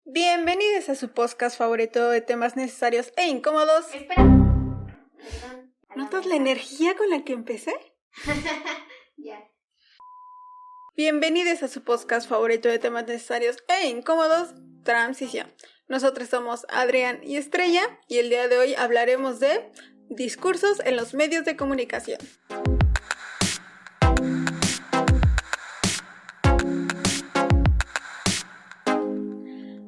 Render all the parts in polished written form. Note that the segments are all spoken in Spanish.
Bienvenidos a su podcast favorito de temas necesarios e incómodos. Espera. Perdón. ¿Notas la energía con la que empecé? Ya. Bienvenidos a su podcast favorito de temas necesarios e incómodos, Transición. Nosotros somos Adrián y Estrella y el día de hoy hablaremos de discursos en los medios de comunicación.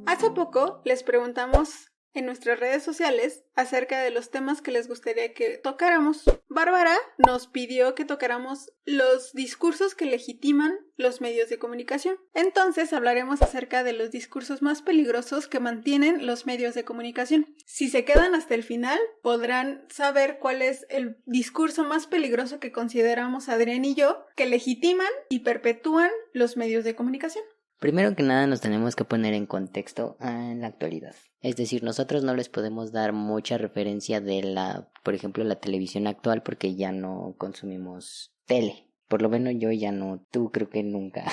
Hace poco les preguntamos en nuestras redes sociales acerca de los temas que les gustaría que tocáramos. Bárbara nos pidió que tocáramos los discursos que legitiman los medios de comunicación. Entonces hablaremos acerca de los discursos más peligrosos que mantienen los medios de comunicación. Si se quedan hasta el final, podrán saber cuál es el discurso más peligroso que consideramos Adrián y yo, que legitiman y perpetúan los medios de comunicación. Primero que nada nos tenemos que poner en contexto en la actualidad. Es decir, nosotros no les podemos dar mucha referencia de por ejemplo, la televisión actual porque ya no consumimos tele. Por lo menos yo ya no, tú creo que nunca.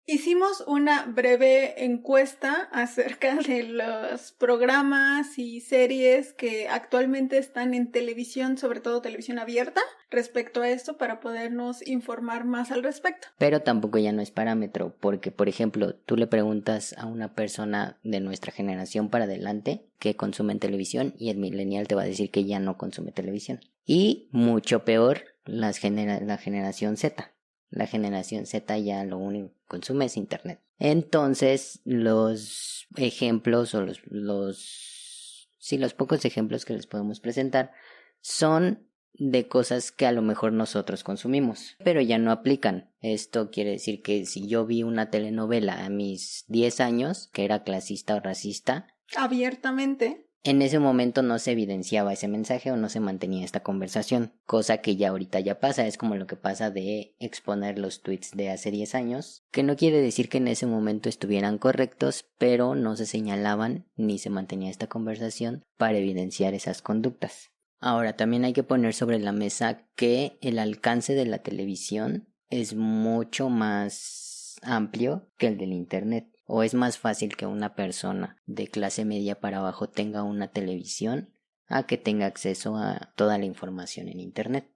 Hicimos una breve encuesta acerca de los programas y series que actualmente están en televisión, sobre todo televisión abierta, respecto a esto para podernos informar más al respecto. Pero tampoco ya no es parámetro, porque por ejemplo, tú le preguntas a una persona de nuestra generación para adelante que consume televisión y el millennial te va a decir que ya no consume televisión. Y mucho peor, la generación Z. La generación Z ya lo único que consume es internet. Entonces, los ejemplos o los pocos ejemplos que les podemos presentar son de cosas que a lo mejor nosotros consumimos, pero ya no aplican. Esto quiere decir que si yo vi una telenovela a mis 10 años, que era clasista o racista, abiertamente, en ese momento no se evidenciaba ese mensaje o no se mantenía esta conversación, cosa que ya ahorita ya pasa, es como lo que pasa de exponer los tweets de hace 10 años, que no quiere decir que en ese momento estuvieran correctos, pero no se señalaban ni se mantenía esta conversación para evidenciar esas conductas. Ahora, también hay que poner sobre la mesa que el alcance de la televisión es mucho más amplio que el del internet. O es más fácil que una persona de clase media para abajo tenga una televisión a que tenga acceso a toda la información en internet.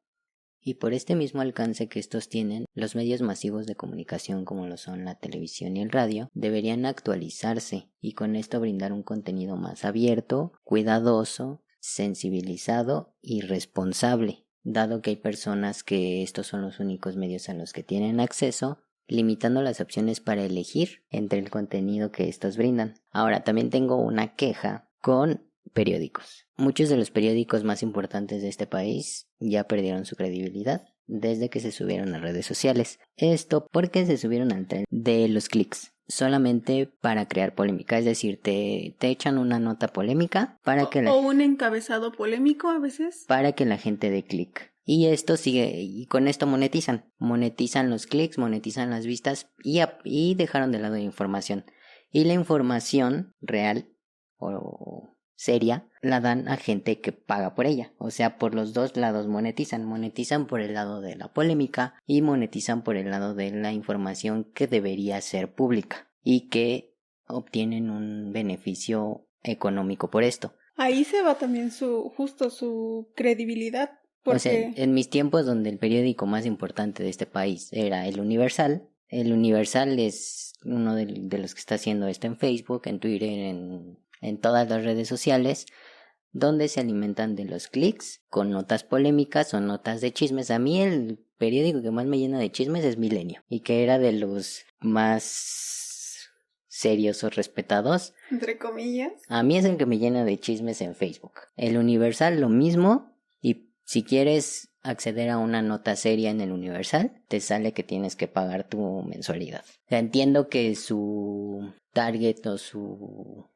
Y por este mismo alcance que estos tienen, los medios masivos de comunicación como lo son la televisión y el radio deberían actualizarse y con esto brindar un contenido más abierto, cuidadoso, sensibilizado y responsable, dado que hay personas que estos son los únicos medios a los que tienen acceso, limitando las opciones para elegir entre el contenido que estos brindan. Ahora, también tengo una queja con periódicos. Muchos de los periódicos más importantes de este país ya perdieron su credibilidad desde que se subieron a redes sociales. Esto porque se subieron al tren de los clics, solamente para crear polémica, es decir, te echan una nota polémica para que o un encabezado polémico a veces, para que la gente dé clic. Y esto sigue, y con esto monetizan los clics, monetizan las vistas y dejaron de lado la información. Y la información real o seria la dan a gente que paga por ella. O sea, por los dos lados monetizan por el lado de la polémica y monetizan por el lado de la información que debería ser pública y que obtienen un beneficio económico por esto. Ahí se va también su credibilidad. Porque... O sea, en mis tiempos donde el periódico más importante de este país era El Universal es uno de los que está haciendo esto en Facebook, en Twitter, en todas las redes sociales, donde se alimentan de los clics con notas polémicas o notas de chismes. A mí el periódico que más me llena de chismes es Milenio, y que era de los más serios o respetados, entre comillas. A mí es el que me llena de chismes en Facebook. El Universal lo mismo, y si quieres acceder a una nota seria en el Universal, te sale que tienes que pagar tu mensualidad. O sea, entiendo que su target o su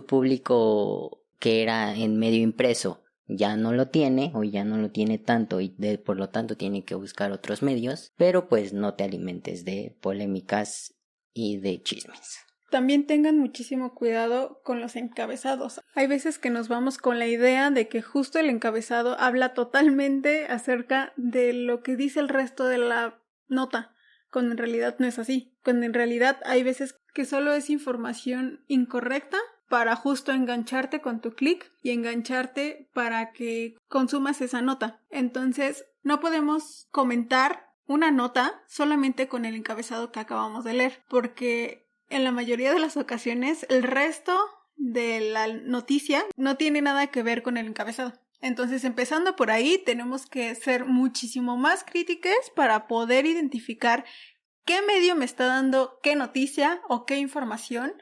público que era en medio impreso ya no lo tiene o ya no lo tiene tanto y por lo tanto tiene que buscar otros medios, pero pues no te alimentes de polémicas y de chismes. También tengan muchísimo cuidado con los encabezados. Hay veces que nos vamos con la idea de que justo el encabezado habla totalmente acerca de lo que dice el resto de la nota. cuando en realidad no es así, cuando en realidad hay veces que solo es información incorrecta para justo engancharte con tu clic y engancharte para que consumas esa nota. Entonces, no podemos comentar una nota solamente con el encabezado que acabamos de leer, porque en la mayoría de las ocasiones el resto de la noticia no tiene nada que ver con el encabezado. Entonces, empezando por ahí, tenemos que ser muchísimo más críticas para poder identificar qué medio me está dando qué noticia o qué información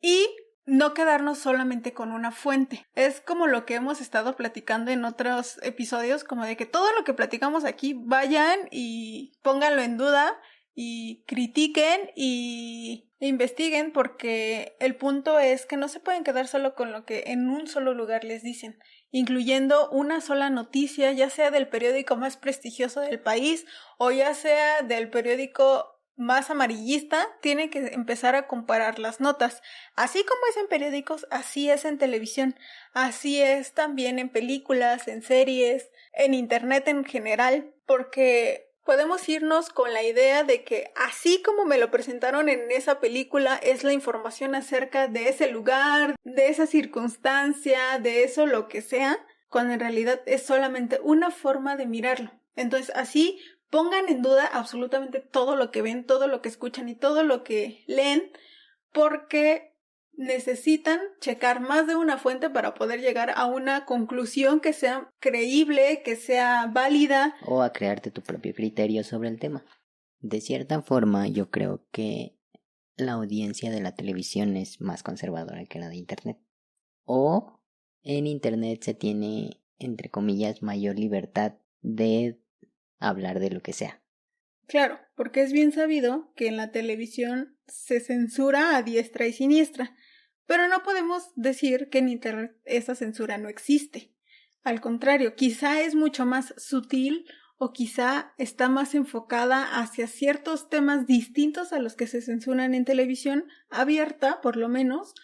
y no quedarnos solamente con una fuente. Es como lo que hemos estado platicando en otros episodios, como de que todo lo que platicamos aquí vayan y pónganlo en duda y critiquen y investiguen, porque el punto es que no se pueden quedar solo con lo que en un solo lugar les dicen, incluyendo una sola noticia, ya sea del periódico más prestigioso del país o ya sea del periódico más amarillista. Tiene que empezar a comparar las notas. Así como es en periódicos, así es en televisión, así es también en películas, en series, en internet en general, porque podemos irnos con la idea de que así como me lo presentaron en esa película es la información acerca de ese lugar, de esa circunstancia, de eso lo que sea, cuando en realidad es solamente una forma de mirarlo. Entonces, así pongan en duda absolutamente todo lo que ven, todo lo que escuchan y todo lo que leen, porque necesitan checar más de una fuente para poder llegar a una conclusión que sea creíble, que sea válida. O a crearte tu propio criterio sobre el tema. De cierta forma, yo creo que la audiencia de la televisión es más conservadora que la de Internet. O en Internet se tiene, entre comillas, mayor libertad de hablar de lo que sea. Claro, porque es bien sabido que en la televisión se censura a diestra y siniestra, pero no podemos decir que en Internet esa censura no existe. Al contrario, quizá es mucho más sutil o quizá está más enfocada hacia ciertos temas distintos a los que se censuran en televisión abierta, por lo menos,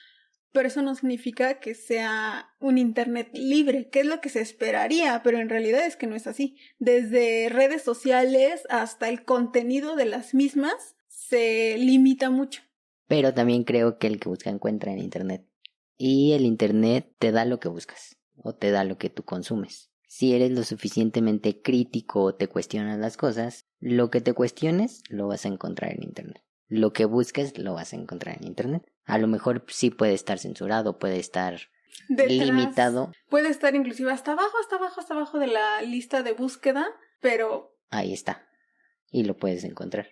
pero eso no significa que sea un Internet libre, que es lo que se esperaría, pero en realidad es que no es así. Desde redes sociales hasta el contenido de las mismas se limita mucho. Pero también creo que el que busca encuentra en Internet. Y el Internet te da lo que buscas, o te da lo que tú consumes. Si eres lo suficientemente crítico o te cuestionas las cosas, lo que te cuestiones lo vas a encontrar en Internet. Lo que busques lo vas a encontrar en Internet. A lo mejor sí puede estar censurado, puede estar Detrás, limitado. puede estar inclusive hasta abajo de la lista de búsqueda, pero ahí está. Y lo puedes encontrar.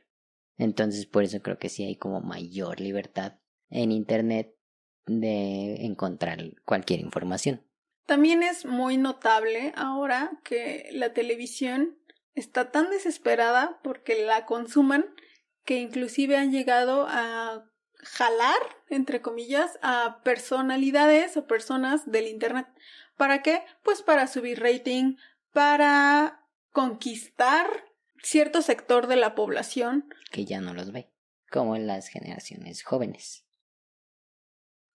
Entonces por eso creo que sí hay como mayor libertad en Internet de encontrar cualquier información. También es muy notable ahora que la televisión está tan desesperada porque la consuman que inclusive han llegado a jalar, entre comillas, a personalidades o personas del Internet. ¿Para qué? Pues para subir rating, para conquistar cierto sector de la población que ya no los ve, como en las generaciones jóvenes.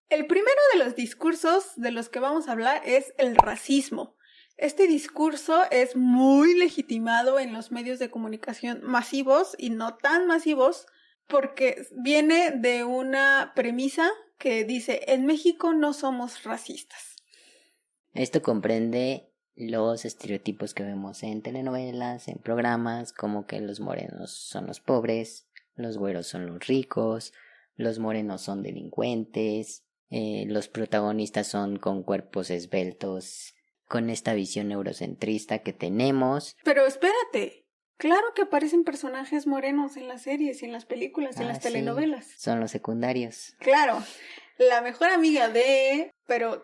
El primero de los discursos de los que vamos a hablar es el racismo. Este discurso es muy legitimado en los medios de comunicación masivos y no tan masivos, porque viene de una premisa que dice: en México no somos racistas. Esto comprende los estereotipos que vemos en telenovelas, en programas, como que los morenos son los pobres, los güeros son los ricos, los morenos son delincuentes, los protagonistas son con cuerpos esbeltos, con esta visión eurocentrista que tenemos. Pero espérate, claro que aparecen personajes morenos en las series y en las películas y en las telenovelas. Sí, son los secundarios. Claro, la mejor amiga de... pero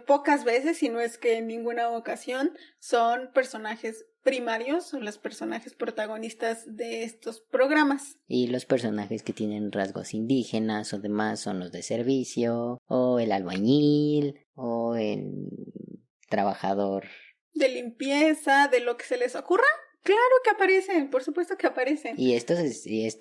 pocas veces, si no es que en ninguna ocasión, son personajes primarios o los personajes protagonistas de estos programas. Y los personajes que tienen rasgos indígenas o demás son los de servicio, o el albañil, o el trabajador de limpieza, de lo que se les ocurra. Claro que aparecen, por supuesto que aparecen. Y esto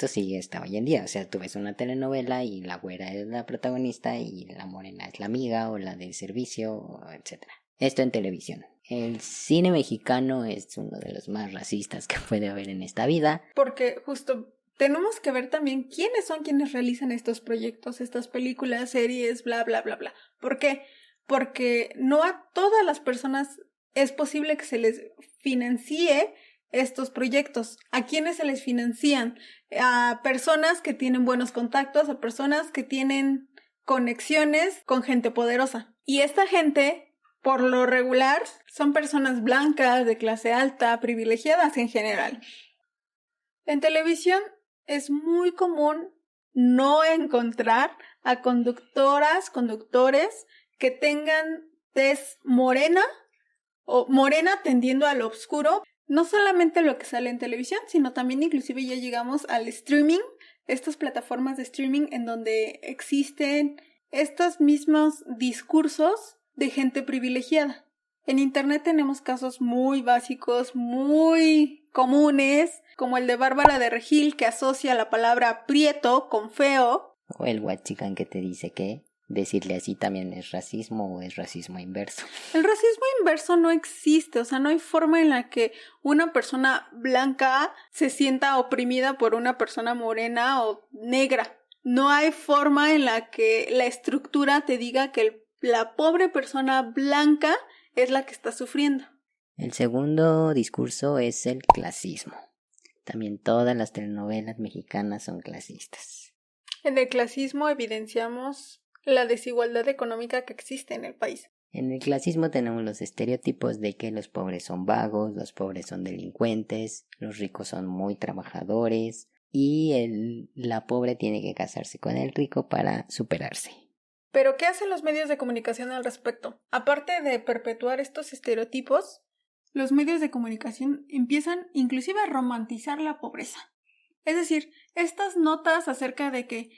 sigue hasta hoy en día. O sea, tú ves una telenovela y la güera es la protagonista y la morena es la amiga o la de servicio, etc. Esto en televisión. El cine mexicano es uno de los más racistas que puede haber en esta vida. Porque justo tenemos que ver también quiénes son quienes realizan estos proyectos, estas películas, series, bla, bla, bla, bla. ¿Por qué? Porque no a todas las personas es posible que se les financie estos proyectos. ¿A quiénes se les financian? A personas que tienen buenos contactos, a personas que tienen conexiones con gente poderosa. Y esta gente, por lo regular, son personas blancas, de clase alta, privilegiadas en general. En televisión es muy común no encontrar a conductoras, conductores que tengan tez morena o morena tendiendo al oscuro. No solamente lo que sale en televisión, sino también inclusive ya llegamos al streaming, estas plataformas de streaming en donde existen estos mismos discursos de gente privilegiada. En internet tenemos casos muy básicos, muy comunes, como el de Bárbara de Regil, que asocia la palabra prieto con feo. O el huachican que te dice que decirle así también es racismo o es racismo inverso. El racismo inverso no existe, o sea, no hay forma en la que una persona blanca se sienta oprimida por una persona morena o negra. No hay forma en la que la estructura te diga que la pobre persona blanca es la que está sufriendo. El segundo discurso es el clasismo. También todas las telenovelas mexicanas son clasistas. En el clasismo evidenciamos la desigualdad económica que existe en el país. En el clasismo tenemos los estereotipos de que los pobres son vagos, los pobres son delincuentes, los ricos son muy trabajadores y la pobre tiene que casarse con el rico para superarse. ¿Pero qué hacen los medios de comunicación al respecto? Aparte de perpetuar estos estereotipos, los medios de comunicación empiezan inclusive a romantizar la pobreza. Es decir, estas notas acerca de que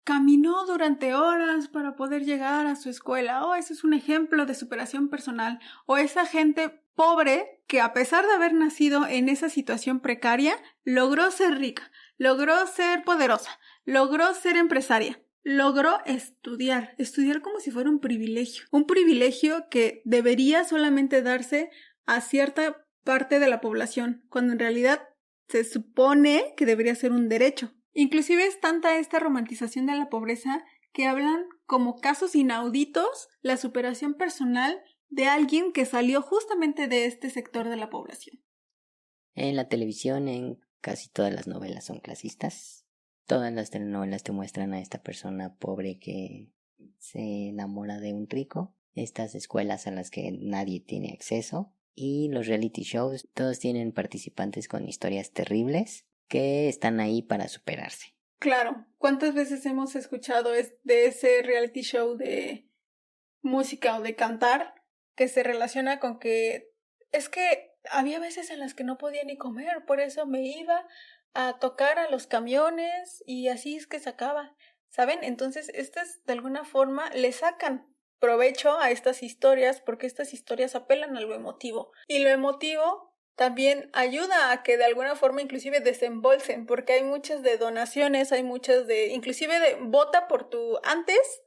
caminó durante horas para poder llegar a su escuela, ese es un ejemplo de superación personal, o esa gente pobre que a pesar de haber nacido en esa situación precaria, logró ser rica, logró ser poderosa, logró ser empresaria. Logró estudiar como si fuera un privilegio que debería solamente darse a cierta parte de la población, cuando en realidad se supone que debería ser un derecho. Inclusive es tanta esta romantización de la pobreza que hablan como casos inauditos la superación personal de alguien que salió justamente de este sector de la población. En la televisión, en casi todas las novelas son clasistas. Todas las telenovelas te muestran a esta persona pobre que se enamora de un rico, estas escuelas a las que nadie tiene acceso y los reality shows, todos tienen participantes con historias terribles que están ahí para superarse. Claro, ¿cuántas veces hemos escuchado de ese reality show de música o de cantar que se relaciona con que es que había veces en las que no podía ni comer, por eso me iba a tocar a los camiones y así es que sacaba, ¿saben? Entonces, de alguna forma le sacan provecho a estas historias porque estas historias apelan a lo emotivo y lo emotivo también ayuda a que de alguna forma inclusive desembolsen porque hay muchas de donaciones, hay muchas inclusive de vota por tu antes.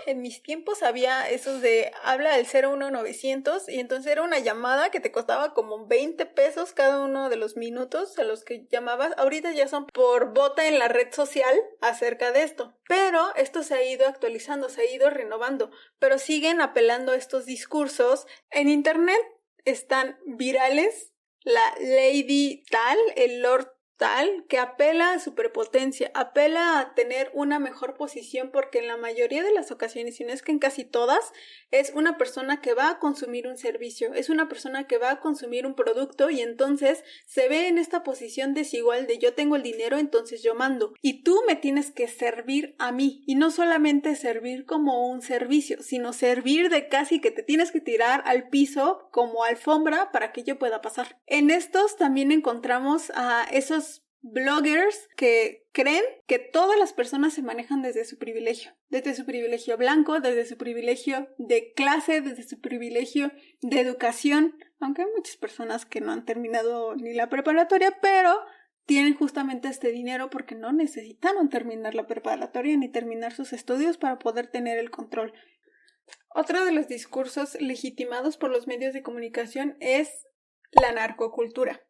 En mis tiempos había esos de habla al 01900 y entonces era una llamada que te costaba como 20 pesos cada uno de los minutos a los que llamabas. Ahorita ya son por vota en la red social acerca de esto. Pero esto se ha ido actualizando, se ha ido renovando, pero siguen apelando a estos discursos. En internet están virales la Lady tal, el Lord tal, que apela a superpotencia, apela a tener una mejor posición porque en la mayoría de las ocasiones, si no es que en casi todas, es una persona que va a consumir un servicio, es una persona que va a consumir un producto y entonces se ve en esta posición desigual de yo tengo el dinero, entonces yo mando y tú me tienes que servir a mí y no solamente servir como un servicio, sino servir de casi que te tienes que tirar al piso como alfombra para que yo pueda pasar. En estos también encontramos a esos bloggers que creen que todas las personas se manejan desde su privilegio blanco, desde su privilegio de clase, desde su privilegio de educación, aunque hay muchas personas que no han terminado ni la preparatoria, pero tienen justamente este dinero porque no necesitaron terminar la preparatoria ni terminar sus estudios para poder tener el control. Otro de los discursos legitimados por los medios de comunicación es la narcocultura.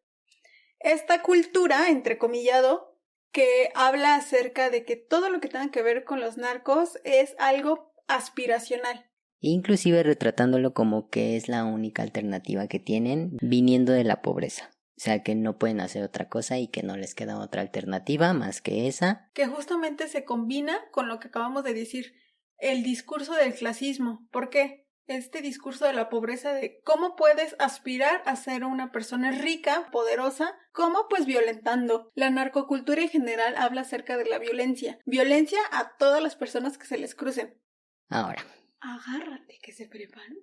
Esta cultura, entrecomillado, que habla acerca de que todo lo que tenga que ver con los narcos es algo aspiracional. Inclusive retratándolo como que es la única alternativa que tienen viniendo de la pobreza. O sea, que no pueden hacer otra cosa y que no les queda otra alternativa más que esa. Que justamente se combina con lo que acabamos de decir, el discurso del clasismo. ¿Por qué? Este discurso de la pobreza, de cómo puedes aspirar a ser una persona rica, poderosa, ¿cómo? Pues violentando. La narcocultura en general habla acerca de la violencia. Violencia a todas las personas que se les crucen. Ahora, Agárrate que se preparan.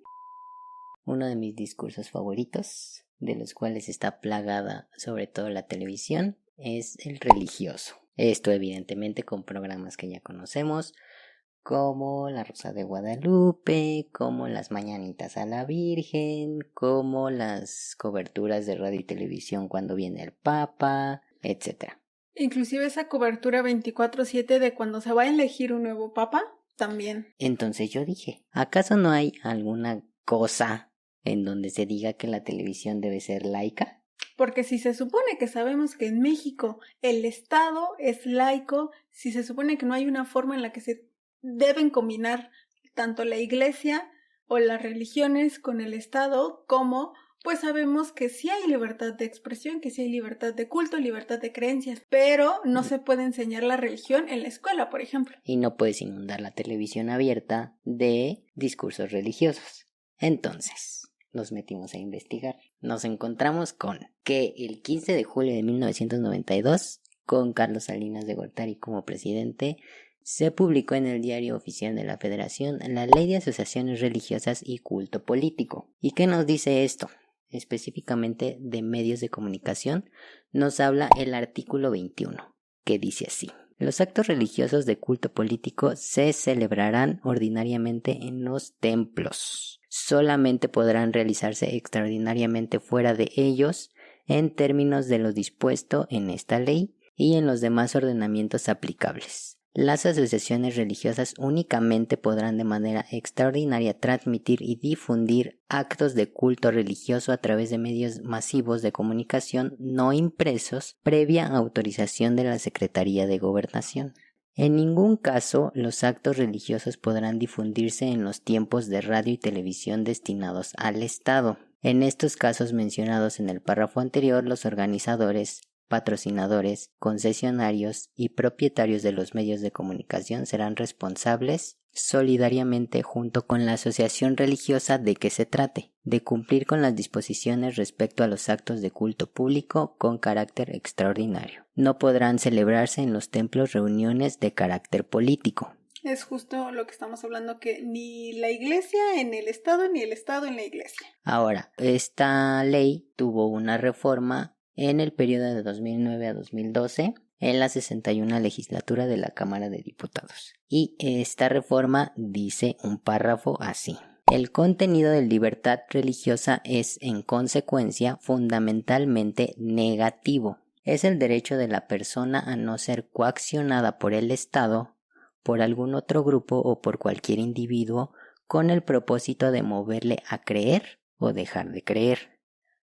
uno de mis discursos favoritos, de los cuales está plagada sobre todo la televisión, es el religioso. Esto evidentemente con programas que ya conocemos, como La Rosa de Guadalupe, como Las Mañanitas a la Virgen, como las coberturas de radio y televisión cuando viene el Papa, etc. Inclusive esa cobertura 24/7 de cuando se va a elegir un nuevo papa, también. Entonces yo dije, ¿acaso no hay alguna cosa en donde se diga que la televisión debe ser laica? Porque si se supone que sabemos que en México el Estado es laico, si se supone que no hay una forma en la que se deben combinar tanto la iglesia o las religiones con el Estado, como pues sabemos que sí hay libertad de expresión, que sí hay libertad de culto, libertad de creencias, pero no se puede enseñar la religión en la escuela, por ejemplo. Y no puedes inundar la televisión abierta de discursos religiosos. Entonces, nos metimos a investigar. Nos encontramos con que el 15 de julio de 1992, con Carlos Salinas de Gortari como presidente, se publicó en el Diario Oficial de la Federación la Ley de Asociaciones Religiosas y Culto Político. ¿Y qué nos dice esto? Específicamente de medios de comunicación, nos habla el artículo 21, que dice así: los actos religiosos de culto político se celebrarán ordinariamente en los templos. Solamente podrán realizarse extraordinariamente fuera de ellos en términos de lo dispuesto en esta ley y en los demás ordenamientos aplicables. Las asociaciones religiosas únicamente podrán de manera extraordinaria transmitir y difundir actos de culto religioso a través de medios masivos de comunicación no impresos previa autorización de la Secretaría de Gobernación. En ningún caso los actos religiosos podrán difundirse en los tiempos de radio y televisión destinados al Estado. En estos casos mencionados en el párrafo anterior, los organizadores, patrocinadores, concesionarios y propietarios de los medios de comunicación serán responsables solidariamente junto con la asociación religiosa de que se trate, de cumplir con las disposiciones respecto a los actos de culto público con carácter extraordinario. No podrán celebrarse en los templos reuniones de carácter político. Es justo lo que estamos hablando, que ni la iglesia en el Estado ni el Estado en la iglesia. Ahora, esta ley tuvo una reforma en el periodo de 2009 a 2012 en la 61 legislatura de la Cámara de Diputados. Y esta reforma dice un párrafo así: el contenido de libertad religiosa es, en consecuencia, fundamentalmente negativo. Es el derecho de la persona a no ser coaccionada por el Estado, por algún otro grupo o por cualquier individuo con el propósito de moverle a creer o dejar de creer,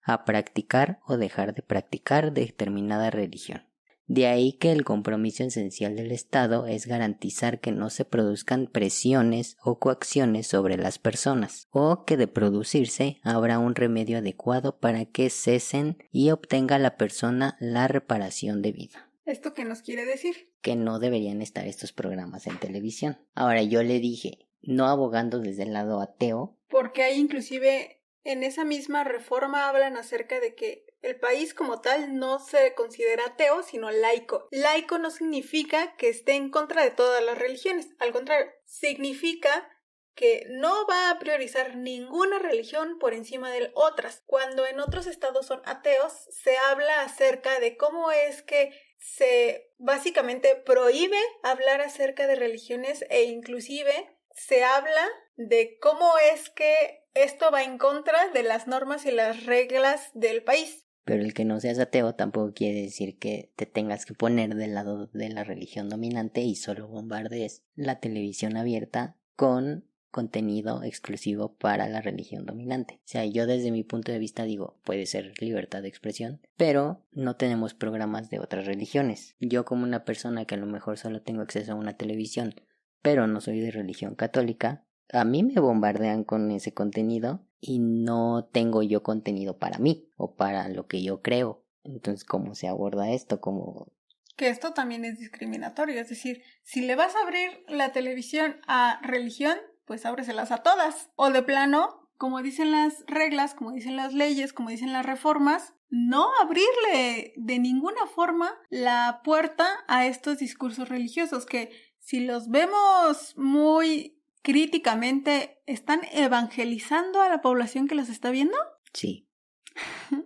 a practicar o dejar de practicar determinada religión. De ahí que el compromiso esencial del Estado es garantizar que no se produzcan presiones o coacciones sobre las personas, o que de producirse habrá un remedio adecuado para que cesen y obtenga la persona la reparación debida. ¿Esto qué nos quiere decir? Que no deberían estar estos programas en televisión. Ahora, yo le dije, no abogando desde el lado ateo, porque hay inclusive en esa misma reforma hablan acerca de que el país como tal no se considera ateo, sino laico. Laico no significa que esté en contra de todas las religiones, al contrario, significa que no va a priorizar ninguna religión por encima de otras. Cuando en otros estados son ateos, se habla acerca de cómo es que se básicamente prohíbe hablar acerca de religiones e inclusive se habla de cómo es que esto va en contra de las normas y las reglas del país. Pero el que no seas ateo tampoco quiere decir que te tengas que poner del lado de la religión dominante y solo bombardees la televisión abierta con contenido exclusivo para la religión dominante. O sea, yo desde mi punto de vista digo, puede ser libertad de expresión, pero no tenemos programas de otras religiones. Yo como una persona que a lo mejor solo tengo acceso a una televisión, pero no soy de religión católica, a mí me bombardean con ese contenido y no tengo yo contenido para mí o para lo que yo creo. Entonces, ¿cómo se aborda esto? ¿Cómo? Que esto también es discriminatorio, es decir, si le vas a abrir la televisión a religión, pues ábreselas a todas. O de plano, como dicen las reglas, como dicen las leyes, como dicen las reformas, no abrirle de ninguna forma la puerta a estos discursos religiosos que, si los vemos muy críticamente, ¿están evangelizando a la población que los está viendo? Sí.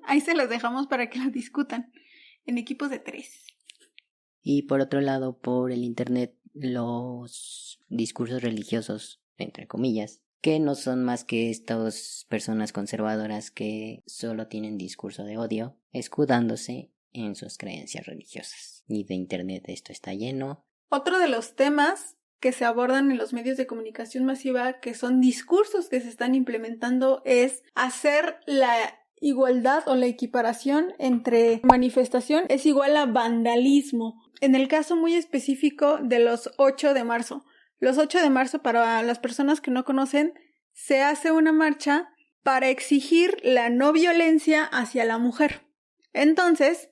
Ahí se los dejamos para que lo discutan en equipos de 3. Y por otro lado, por el internet, los discursos religiosos, entre comillas, que no son más que estas personas conservadoras que solo tienen discurso de odio, escudándose en sus creencias religiosas. Y de internet esto está lleno. Otro de los temas que se abordan en los medios de comunicación masiva, que son discursos que se están implementando, es hacer la igualdad o la equiparación entre manifestación es igual a vandalismo. En el caso muy específico de los 8 de marzo. Los 8 de marzo, para las personas que no conocen, se hace una marcha para exigir la no violencia hacia la mujer. Entonces,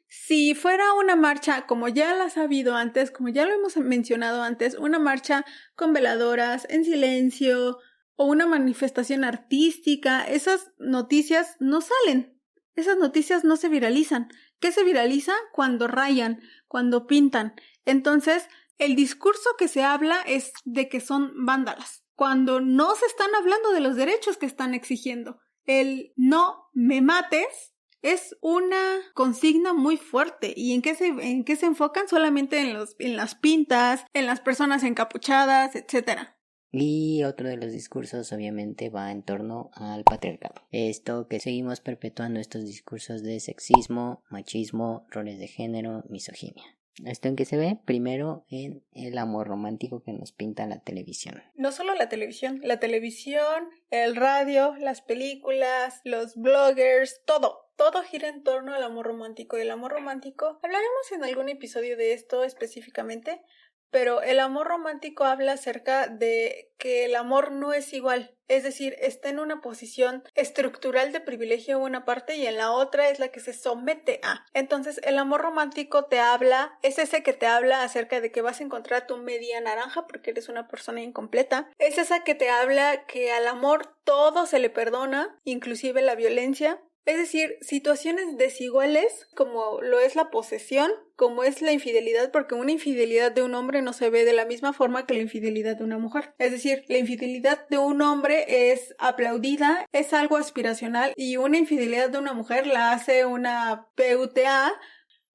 si fuera una marcha, como ya las ha habido antes, como ya lo hemos mencionado antes, una marcha con veladoras, en silencio, o una manifestación artística, esas noticias no salen. Esas noticias no se viralizan. ¿Qué se viraliza? Cuando rayan, cuando pintan. Entonces, el discurso que se habla es de que son vándalas, cuando no se están hablando de los derechos que están exigiendo. El no me mates es una consigna muy fuerte. ¿Y en qué se enfocan? Solamente en las pintas, en las personas encapuchadas, etcétera. Y otro de los discursos obviamente va en torno al patriarcado. Esto que seguimos perpetuando estos discursos de sexismo, machismo, roles de género, misoginia. ¿Esto en qué se ve? Primero en el amor romántico que nos pinta la televisión. No solo la televisión, el radio, las películas, los bloggers, todo gira en torno al amor romántico. Y el amor romántico, hablaremos en algún episodio de esto específicamente, pero el amor romántico habla acerca de que el amor no es igual, es decir, está en una posición estructural de privilegio en una parte y en la otra es la que se somete a. Entonces, el amor romántico es ese que te habla acerca de que vas a encontrar tu media naranja porque eres una persona incompleta. Es esa que te habla que al amor todo se le perdona, inclusive la violencia. Es decir, situaciones desiguales como lo es la posesión, como es la infidelidad, porque una infidelidad de un hombre no se ve de la misma forma que la infidelidad de una mujer. Es decir, la infidelidad de un hombre es aplaudida, es algo aspiracional, y una infidelidad de una mujer la hace una PUTA.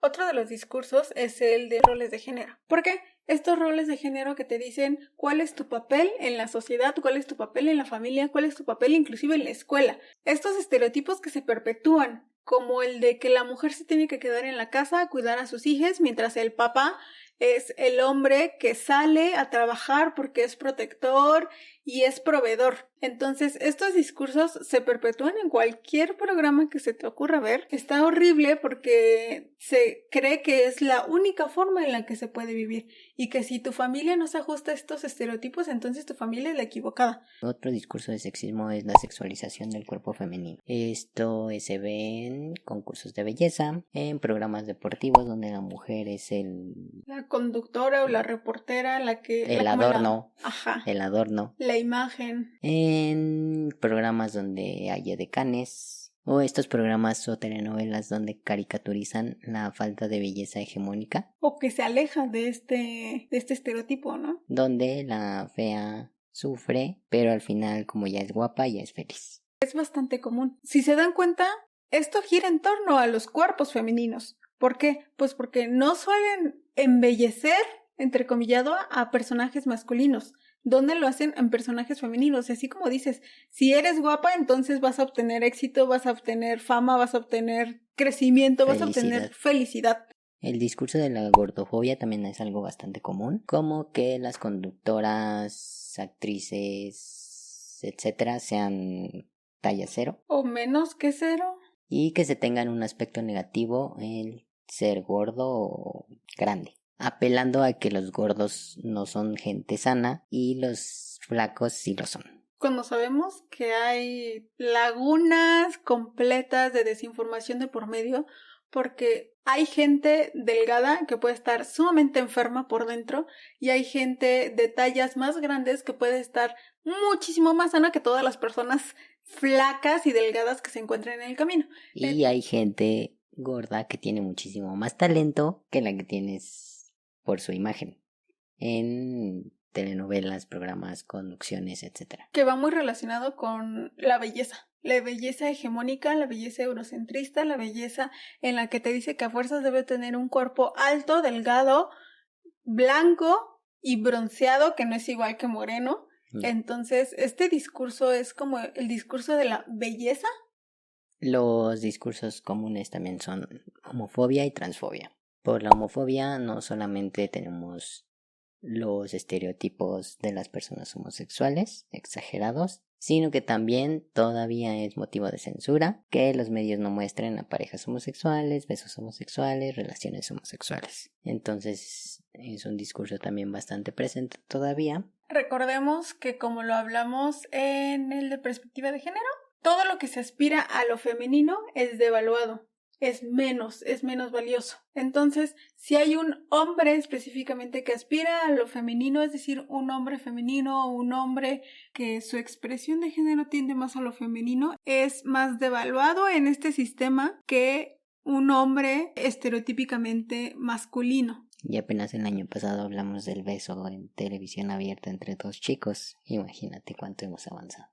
Otro de los discursos es el de roles de género. ¿Por qué? Estos roles de género que te dicen cuál es tu papel en la sociedad, cuál es tu papel en la familia, cuál es tu papel inclusive en la escuela. Estos estereotipos que se perpetúan, como el de que la mujer se tiene que quedar en la casa a cuidar a sus hijas, mientras el papá es el hombre que sale a trabajar porque es protector y es proveedor. Entonces, estos discursos se perpetúan en cualquier programa que se te ocurra ver. Está horrible porque se cree que es la única forma en la que se puede vivir y que si tu familia no se ajusta a estos estereotipos, entonces tu familia es la equivocada. Otro discurso de sexismo es la sexualización del cuerpo femenino. Esto se ve en concursos de belleza, en programas deportivos donde la mujer es la conductora o la reportera, el adorno. Ajá. El adorno. La imagen. En programas donde hay edecanes o estos programas o telenovelas donde caricaturizan la falta de belleza hegemónica. O que se aleja de este estereotipo, ¿no? Donde la fea sufre, pero al final, como ya es guapa, ya es feliz. Es bastante común. Si se dan cuenta, esto gira en torno a los cuerpos femeninos. ¿Por qué? Pues porque no suelen embellecer, entrecomillado, a personajes masculinos. ¿Dónde lo hacen? En personajes femeninos. Y así como dices, si eres guapa, entonces vas a obtener éxito, vas a obtener fama, vas a obtener crecimiento, vas a obtener felicidad. El discurso de la gordofobia también es algo bastante común, como que las conductoras las actrices, etcétera, sean talla 0. O menos que 0. Y que se tengan un aspecto negativo el ser gordo o grande, apelando a que los gordos no son gente sana y los flacos sí lo son. Cuando sabemos que hay lagunas completas de desinformación de por medio, porque hay gente delgada que puede estar sumamente enferma por dentro y hay gente de tallas más grandes que puede estar muchísimo más sana que todas las personas flacas y delgadas que se encuentran en el camino. Y hay gente gorda que tiene muchísimo más talento que la que tienes por su imagen en telenovelas, programas, conducciones, etcétera. Que va muy relacionado con la belleza hegemónica, la belleza eurocentrista, la belleza en la que te dice que a fuerzas debe tener un cuerpo alto, delgado, blanco y bronceado, que no es igual que moreno. Entonces, este discurso es como el discurso de la belleza. Los discursos comunes también son homofobia y transfobia. Por la homofobia no solamente tenemos los estereotipos de las personas homosexuales exagerados, sino que también todavía es motivo de censura que los medios no muestren a parejas homosexuales, besos homosexuales, relaciones homosexuales. Entonces es un discurso también bastante presente todavía. Recordemos que, como lo hablamos en el de perspectiva de género, todo lo que se aspira a lo femenino es devaluado. Es menos valioso. Entonces, si hay un hombre específicamente que aspira a lo femenino, es decir, un hombre femenino o un hombre que su expresión de género tiende más a lo femenino, es más devaluado en este sistema que un hombre estereotípicamente masculino. Y apenas el año pasado hablamos del beso en televisión abierta entre dos chicos. Imagínate cuánto hemos avanzado.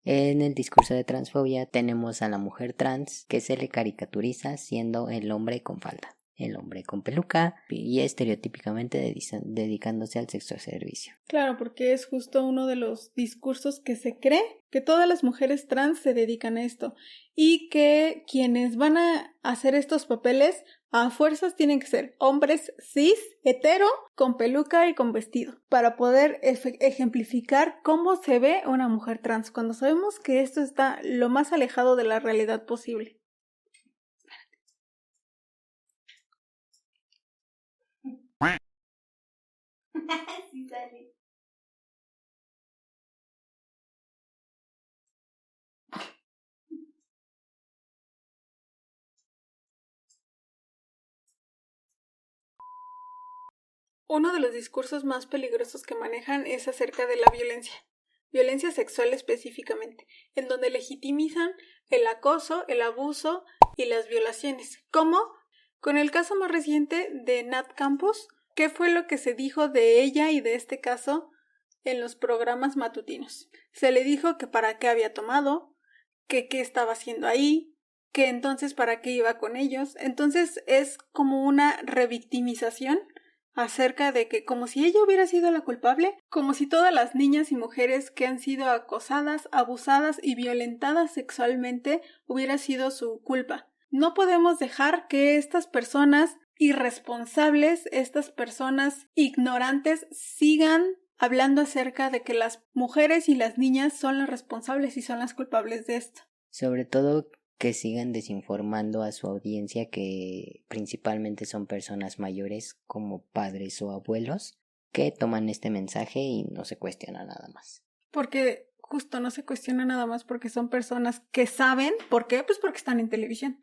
En el discurso de transfobia tenemos a la mujer trans que se le caricaturiza siendo el hombre con falda, el hombre con peluca y estereotípicamente dedicándose al sexo servicio. Claro, porque es justo uno de los discursos que se cree que todas las mujeres trans se dedican a esto y que quienes van a hacer estos papeles a fuerzas tienen que ser hombres cis, hetero, con peluca y con vestido, para poder ejemplificar cómo se ve una mujer trans, cuando sabemos que esto está lo más alejado de la realidad posible. Sí sale. Uno de los discursos más peligrosos que manejan es acerca de la violencia sexual específicamente, en donde legitimizan el acoso, el abuso y las violaciones. ¿Cómo? Con el caso más reciente de Nat Campos, ¿qué fue lo que se dijo de ella y de este caso en los programas matutinos? Se le dijo que para qué había tomado, que qué estaba haciendo ahí, que entonces para qué iba con ellos. Entonces es como una revictimización acerca de que como si ella hubiera sido la culpable, como si todas las niñas y mujeres que han sido acosadas, abusadas y violentadas sexualmente hubiera sido su culpa. No podemos dejar que estas personas irresponsables, estas personas ignorantes sigan hablando acerca de que las mujeres y las niñas son las responsables y son las culpables de esto. Sobre todo que sigan desinformando a su audiencia, que principalmente son personas mayores como padres o abuelos que toman este mensaje y no se cuestiona nada más. Porque justo no se cuestiona nada más porque son personas que saben. ¿Por qué? Pues porque están en televisión.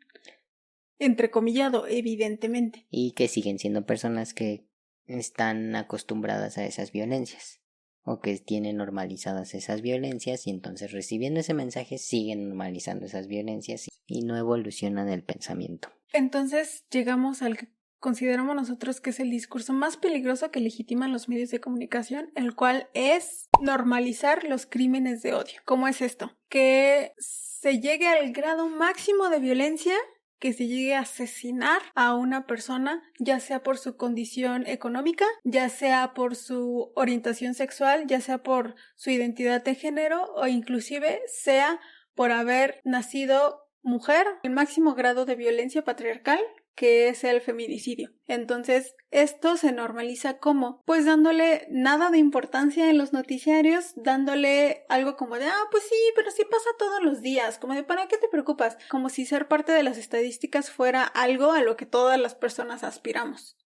Entrecomillado, evidentemente. Y que siguen siendo personas que están acostumbradas a esas violencias o que tienen normalizadas esas violencias y entonces recibiendo ese mensaje siguen normalizando esas violencias y no evolucionan el pensamiento. Entonces llegamos al que consideramos nosotros que es el discurso más peligroso que legitiman los medios de comunicación, el cual es normalizar los crímenes de odio. ¿Cómo es esto? Que se llegue al grado máximo de violencia, que se llegue a asesinar a una persona, ya sea por su condición económica, ya sea por su orientación sexual, ya sea por su identidad de género o inclusive sea por haber nacido mujer. El máximo grado de violencia patriarcal que es el feminicidio. Entonces, esto se normaliza como, pues dándole nada de importancia en los noticiarios, dándole algo como de, pues sí, pero sí pasa todos los días, como de, ¿para qué te preocupas? Como si ser parte de las estadísticas fuera algo a lo que todas las personas aspiramos.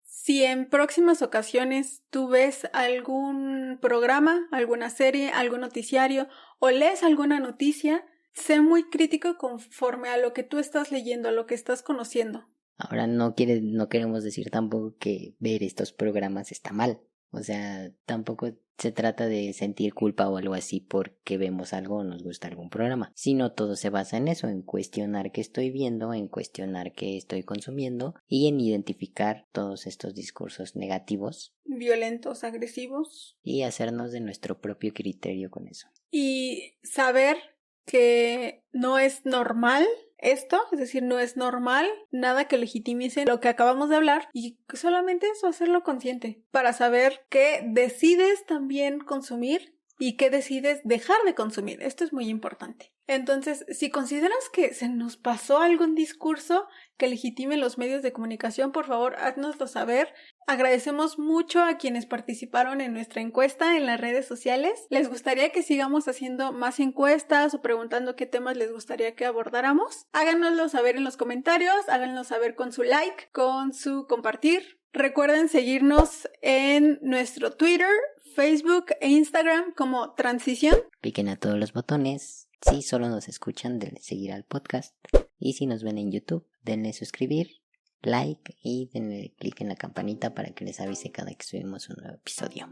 Si en próximas ocasiones tú ves algún programa, alguna serie, algún noticiario o lees alguna noticia, sé muy crítico conforme a lo que tú estás leyendo, a lo que estás conociendo. Ahora no queremos decir tampoco que ver estos programas está mal. O sea, tampoco se trata de sentir culpa o algo así porque vemos algo o nos gusta algún programa, sino todo se basa en eso, en cuestionar qué estoy viendo, en cuestionar qué estoy consumiendo y en identificar todos estos discursos negativos, violentos, agresivos, y hacernos de nuestro propio criterio con eso. Y saber que no es normal esto, es decir, no es normal nada que legitimice lo que acabamos de hablar, y solamente eso, hacerlo consciente para saber qué decides también consumir y qué decides dejar de consumir. Esto es muy importante. Entonces, si consideras que se nos pasó algún discurso que legitime los medios de comunicación, por favor, háznoslo saber. Agradecemos mucho a quienes participaron en nuestra encuesta en las redes sociales. ¿Les gustaría que sigamos haciendo más encuestas o preguntando qué temas les gustaría que abordáramos? Háganoslo saber en los comentarios, háganlo saber con su like, con su compartir. Recuerden seguirnos en nuestro Twitter, Facebook e Instagram como Transición. Piquen a todos los botones. Si solo nos escuchan, denle seguir al podcast. Y si nos ven en YouTube, denle suscribir, like y denle click en la campanita para que les avise cada que subimos un nuevo episodio.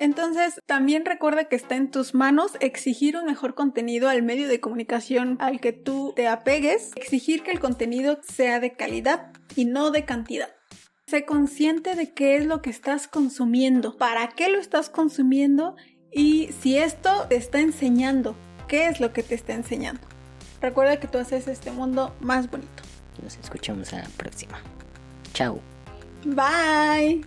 Entonces, también recuerda que está en tus manos exigir un mejor contenido al medio de comunicación al que tú te apegues, exigir que el contenido sea de calidad y no de cantidad. Sé consciente de qué es lo que estás consumiendo, para qué lo estás consumiendo y si esto te está enseñando, qué es lo que te está enseñando. Recuerda que tú haces este mundo más bonito. Nos escuchamos a la próxima. Chao. Bye.